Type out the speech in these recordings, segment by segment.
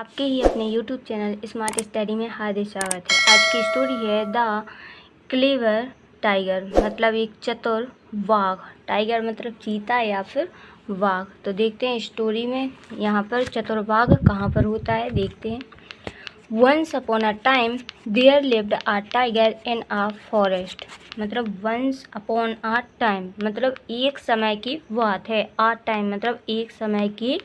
आपके ही अपने YouTube channel smart study में हार्दिक स्वागत है। आज की स्टोरी है द क्लेवर टाइगर, मतलब एक चतुर वाघ। टाइगर मतलब चीता या फिर वाघ। तो देखते हैं स्टोरी में यहाँ पर चतुर वाघ कहाँ पर होता है, देखते हैं। Once upon a time there lived a tiger in a forest. मतलब वंस अपॉन अ टाइम मतलब एक समय की बात है। आ टाइम मतलब एक समय की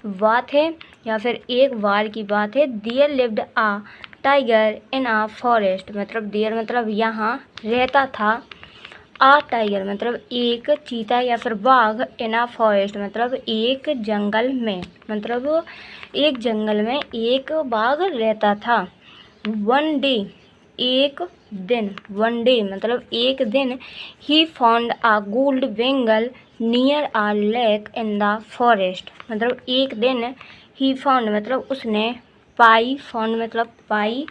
बात है या फिर एक बार की बात है। There lived a tiger in a forest मतलब देयर मतलब यहाँ रहता था। आ टाइगर मतलब एक चीता या फिर बाघ इन अ फॉरेस्ट मतलब एक जंगल में, मतलब एक जंगल में एक बाघ रहता था। वन डे एक दिन, वन डे मतलब एक दिन, he found a gold Bengal near a lake in the forest मतलब एक दिन ही फाउंड मतलब उसने पाई, फाउंड मतलब पाई,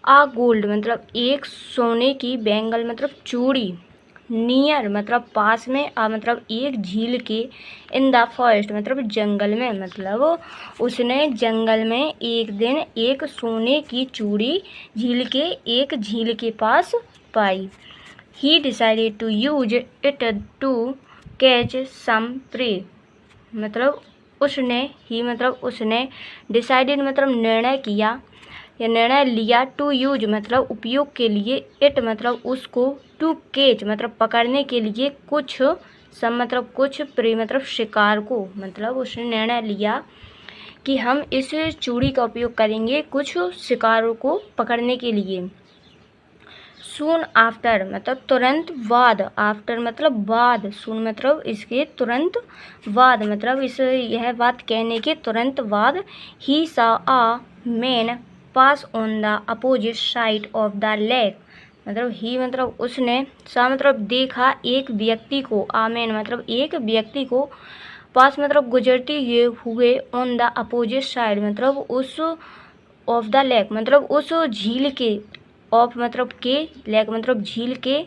आ गोल्ड मतलब एक सोने की बेंगल मतलब चूड़ी, नियर मतलब पास में, आ मतलब एक झील के, इन द फॉरेस्ट मतलब जंगल में, मतलब उसने जंगल में एक दिन एक सोने की चूड़ी एक झील के पास पाई। He decided to use it to catch some prey मतलब उसने डिसाइडेड मतलब निर्णय किया या निर्णय लिया, टू यूज मतलब उपयोग के लिए, इट मतलब उसको, टू कैच मतलब पकड़ने के लिए, कुछ सम मतलब कुछ, प्रे मतलब शिकार को, मतलब उसने निर्णय लिया कि हम इस चूड़ी का उपयोग करेंगे कुछ शिकारों को पकड़ने के लिए। सून आफ्टर मतलब तुरंत बाद, आफ्टर मतलब बाद, सून मतलब इसके तुरंत बाद मतलब यह बात कहने के तुरंत बाद। He saw a man pass on the opposite side of the lake मतलब ही मतलब उसने, सा मतलब देखा, एक व्यक्ति को, आमेन मतलब एक व्यक्ति को, पास मतलब गुजरते हुए, ऑन द अपोजिट साइड मतलब उस, ऑफ द लेक मतलब उस झील के, ऑफ मतलब के, लेक मतलब झील के,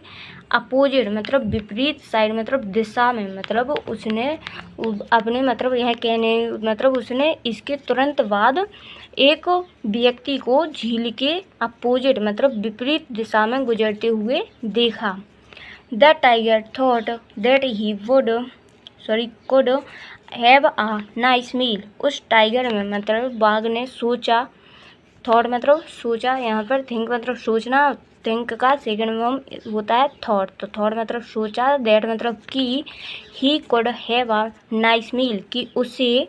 अपोजिट मतलब विपरीत, साइड मतलब दिशा में, मतलब उसने अपने मतलब यह कहने मतलब उसने इसके तुरंत बाद एक व्यक्ति को झील के अपोजिट मतलब विपरीत दिशा में गुजरते हुए देखा। The tiger thought that he could have a nice meal. उस टाइगर में मतलब बाघ ने सोचा, थॉट मतलब सोचा, यहाँ पर थिंक मतलब सोचना, थिंक का सेकंड फॉर्म होता है थॉट, तो थॉट मतलब सोचा, दैट मतलब कि, he could have a nice meal कि उसे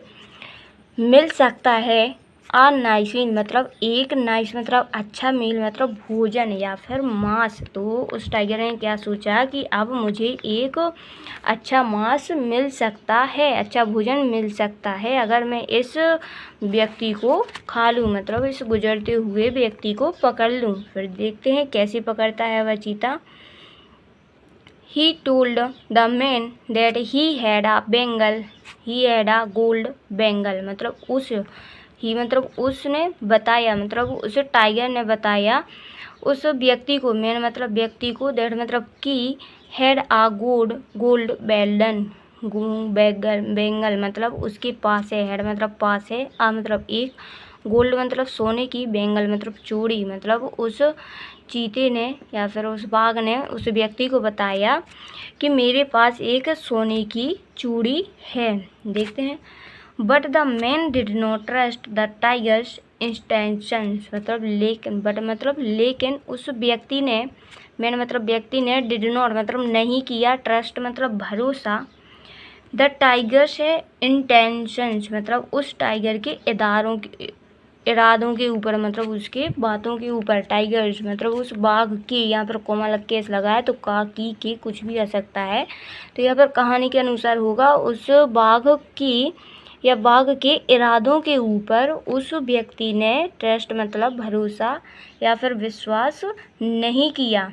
मिल सकता है, आ नाइस मील मतलब एक, नाइस मतलब अच्छा, मील मतलब भोजन या फिर मांस। तो उस टाइगर ने क्या सोचा कि अब मुझे एक अच्छा मांस मिल सकता है, अच्छा भोजन मिल सकता है अगर मैं इस व्यक्ति को खा लूँ, मतलब इस गुजरते हुए व्यक्ति को पकड़ लूँ। फिर देखते हैं कैसे पकड़ता है वह चीता। He told the man that he had a bengal, he had a gold bengal मतलब उसने बताया, मतलब उस टाइगर ने बताया उस व्यक्ति को, मैन मतलब व्यक्ति को, दैट मतलब कि, हैड आ गोल्ड बेंगल मतलब उसके पास है, हैड मतलब पास है, आ मतलब एक, गोल्ड मतलब सोने की, बेंगल मतलब चूड़ी, मतलब उस चीते ने या फिर उस बाघ ने उस व्यक्ति को बताया कि मेरे पास एक सोने की चूड़ी है। देखते हैं। But the man did not trust the tigers intentions मतलब लेकिन उस व्यक्ति ने, मैंने मतलब व्यक्ति ने, डिड नॉट मतलब नहीं किया, ट्रस्ट मतलब भरोसा, द टाइगर्स है इंटेंशंस मतलब उस टाइगर के इरादों के ऊपर, मतलब उसके बातों के ऊपर। टाइगर्स मतलब उस बाघ के, यहाँ पर कोमा लग केस लगा है तो का की के कुछ भी आ सकता है, तो यहाँ पर कहानी के अनुसार होगा उस बाघ की या बाघ के इरादों के ऊपर उस व्यक्ति ने ट्रस्ट मतलब भरोसा या फिर विश्वास नहीं किया।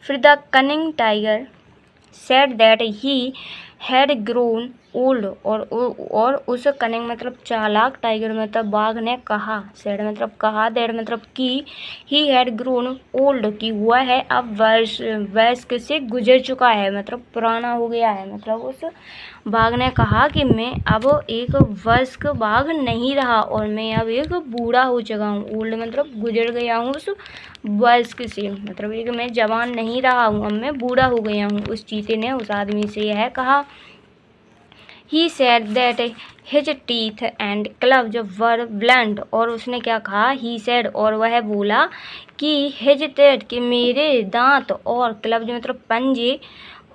फिर the cunning tiger said that he had grown old और उस कनिंग मतलब चालाक टाइगर मतलब बाघ ने कहा, सेड मतलब कहा, दैट मतलब कि ही हैड ग्रोन ओल्ड कि वह है अब वयस्क से गुजर चुका है, मतलब पुराना हो गया है। मतलब उस बाघ ने कहा कि मैं अब एक वयस्क बाघ नहीं रहा और मैं अब एक बूढ़ा हो चुका हूँ। ओल्ड मतलब गुजर गया हूँ उस वयस्क से, मतलब एक मैं जवान नहीं रहा हूँ, अब मैं बूढ़ा हो गया हूँ। उस चीते ने उस आदमी से यह कहा। He said that his teeth and claws were blunt और उसने क्या कहा, he said और वह बोला कि his teeth कि मेरे दांत और क्लब्ज मतलब पंजे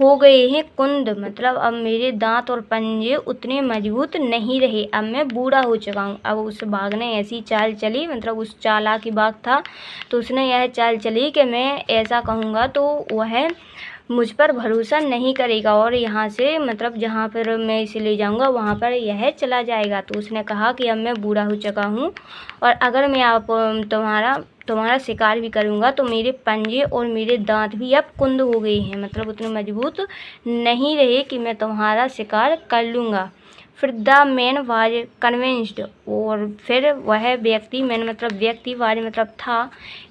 हो गए हैं कुंद, मतलब अब मेरे दांत और पंजे उतने मजबूत नहीं रहे, अब मैं बूढ़ा हो चुका हूँ। अब उस बाघ ने ऐसी चाल चली, मतलब उस चालाकी बाघ था तो उसने यह चाल चली कि मैं ऐसा कहूँगा तो वह मुझ पर भरोसा नहीं करेगा और यहाँ से मतलब जहाँ पर मैं इसे ले जाऊँगा वहाँ पर यह चला जाएगा। तो उसने कहा कि अब मैं बूढ़ा हो चुका हूँ और अगर मैं आप तुम्हारा शिकार भी करूँगा तो मेरे पंजे और मेरे दांत भी अब कुंद हो गए हैं, मतलब उतने मजबूत नहीं रहे कि मैं तुम्हारा शिकार कर लूँगा। फिर द मैन वाज कन्विंस्ड और फिर वह व्यक्ति, मैन मतलब व्यक्ति, वाज मतलब था,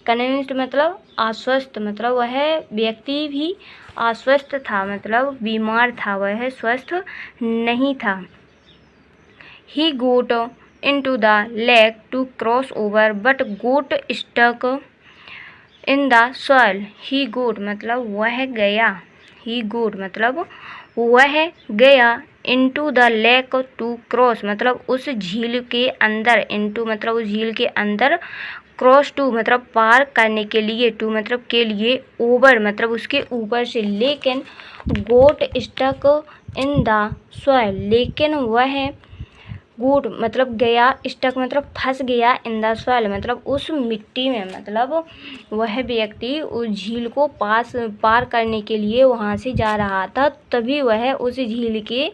कन्विंस्ड मतलब आश्वस्त, मतलब वह व्यक्ति भी आश्वस्त था, मतलब बीमार था, वह स्वस्थ नहीं था। ही गोट into the lake to cross over but got stuck in the soil। he got मतलब वह गया, he got मतलब वह गया into the lake to cross मतलब उस झील के अंदर, into मतलब उस झील के अंदर, क्रॉस टू मतलब पार करने के लिए, टू मतलब के लिए, ओवर मतलब उसके ऊपर से, लेकिन गोट स्टक इन द सॉइल लेकिन वह गोट मतलब गया, स्टक मतलब फंस गया, इन द सॉइल मतलब उस मिट्टी में, मतलब वह व्यक्ति उस झील को पार करने के लिए वहाँ से जा रहा था, तभी वह उस झील के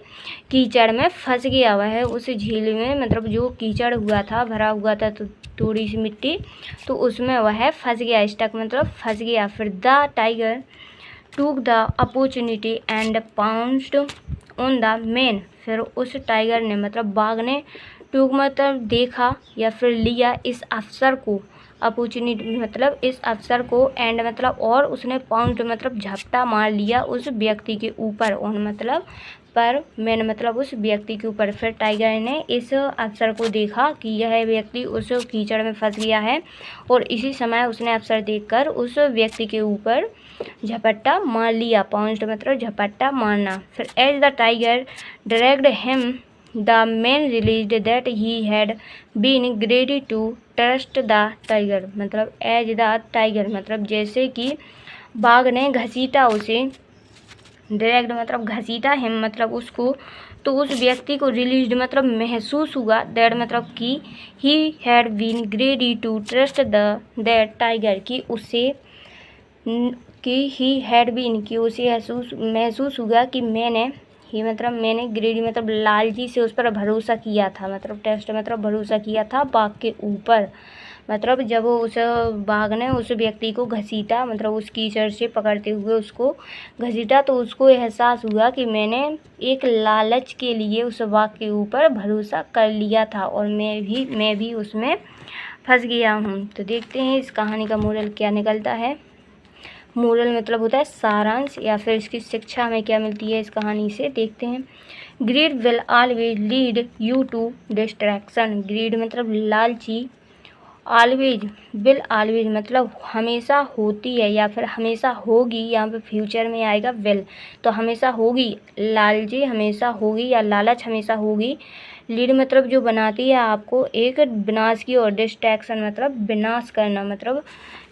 कीचड़ में फंस गया। वह उस झील में मतलब जो कीचड़ हुआ था, भरा हुआ था तो थोड़ी सी मिट्टी, तो उसमें वह फंस गया, स्टक मतलब फंस गया। फिर the tiger took the opportunity and pounced on the man फिर उस टाइगर ने मतलब बाघ ने टूक मतलब देखा या फिर लिया इस अवसर को, अपॉर्चुनिटी मतलब इस अवसर को, एंड मतलब और उसने पाउंड मतलब झपटा मार लिया उस व्यक्ति के ऊपर, ऑन मतलब पर, मैन मतलब उस व्यक्ति के ऊपर। फिर टाइगर ने इस अवसर को देखा कि यह व्यक्ति उस कीचड़ में फंस गया है और इसी समय उसने अवसर देखकर उस व्यक्ति के ऊपर झपट्टा मार लिया, पाउंड मतलब झपट्टा मारना। फिर as the tiger dragged him the man realized that he had been greedy to trust the tiger मतलब एज द टाइगर मतलब जैसे कि बाघ ने घसीटा उसे, डायरेक्ट मतलब घसीटा हिम मतलब उसको, तो उस व्यक्ति को रिलीज्ड मतलब महसूस हुआ, दैट मतलब कि he had been greedy to trust that tiger कि उसे कि ही हैड बीन कि उसे महसूस हुआ कि मैंने ही मतलब मैंने ग्रेडी मतलब लालची से उस पर भरोसा किया था, मतलब टेस्ट मतलब भरोसा किया था बाघ के ऊपर। मतलब जब उस बाघ ने उस व्यक्ति को घसीटा मतलब उस कीचड़ से पकड़ते हुए उसको घसीटा तो उसको एहसास हुआ कि मैंने एक लालच के लिए उस बाघ के ऊपर भरोसा कर लिया था और मैं भी उसमें फंस गया हूँ। तो देखते हैं इस कहानी का मोरल क्या निकलता है। मोरल मतलब होता है सारांश या फिर इसकी शिक्षा हमें क्या मिलती है इस कहानी से, देखते हैं। Greed will always lead you to distraction. Greed मतलब लालची, ऑलवेज विल ऑलवेज मतलब हमेशा होती है या फिर हमेशा होगी, यहाँ पे फ्यूचर में आएगा विल, तो हमेशा होगी, लालची हमेशा होगी या लालच हमेशा होगी। लीड मतलब जो बनाती है आपको एक विनाश की ओर, डिस्ट्रैक्शन मतलब विनाश करना, मतलब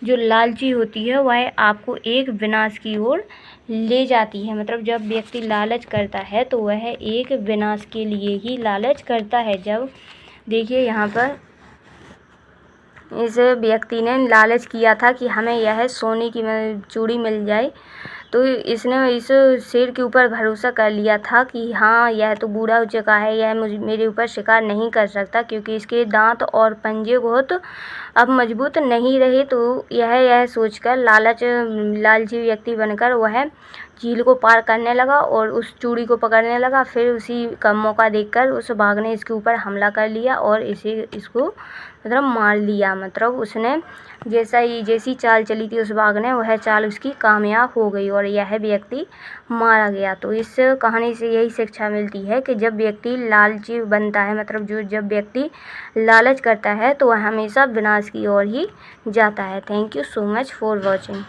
जो लालची होती है वह आपको एक विनाश की ओर ले जाती है। मतलब जब व्यक्ति लालच करता है तो वह एक विनाश के लिए ही लालच करता है। जब देखिए यहाँ पर इस व्यक्ति ने लालच किया था कि हमें यह सोने की चूड़ी मिल जाए, तो इसने इस शेर के ऊपर भरोसा कर लिया था कि हाँ यह तो बूढ़ा हो चुका है, यह मेरे ऊपर शिकार नहीं कर सकता क्योंकि इसके दांत और पंजे बहुत अब मजबूत नहीं रहे। तो यह सोचकर लालची व्यक्ति बनकर वह झील को पार करने लगा और उस चूड़ी को पकड़ने लगा। फिर उसी का मौका देखकर उस बाघ ने इसके ऊपर हमला कर लिया और इसको मतलब मार लिया। मतलब उसने जैसी चाल चली थी उस बाघ ने, वह चाल उसकी कामयाब हो गई और यह व्यक्ति मारा गया। तो इस कहानी से यही शिक्षा मिलती है कि जब व्यक्ति लालची बनता है, मतलब जब व्यक्ति लालच करता है तो वह हमेशा विनाश की ओर ही जाता है। Thank you so much for watching.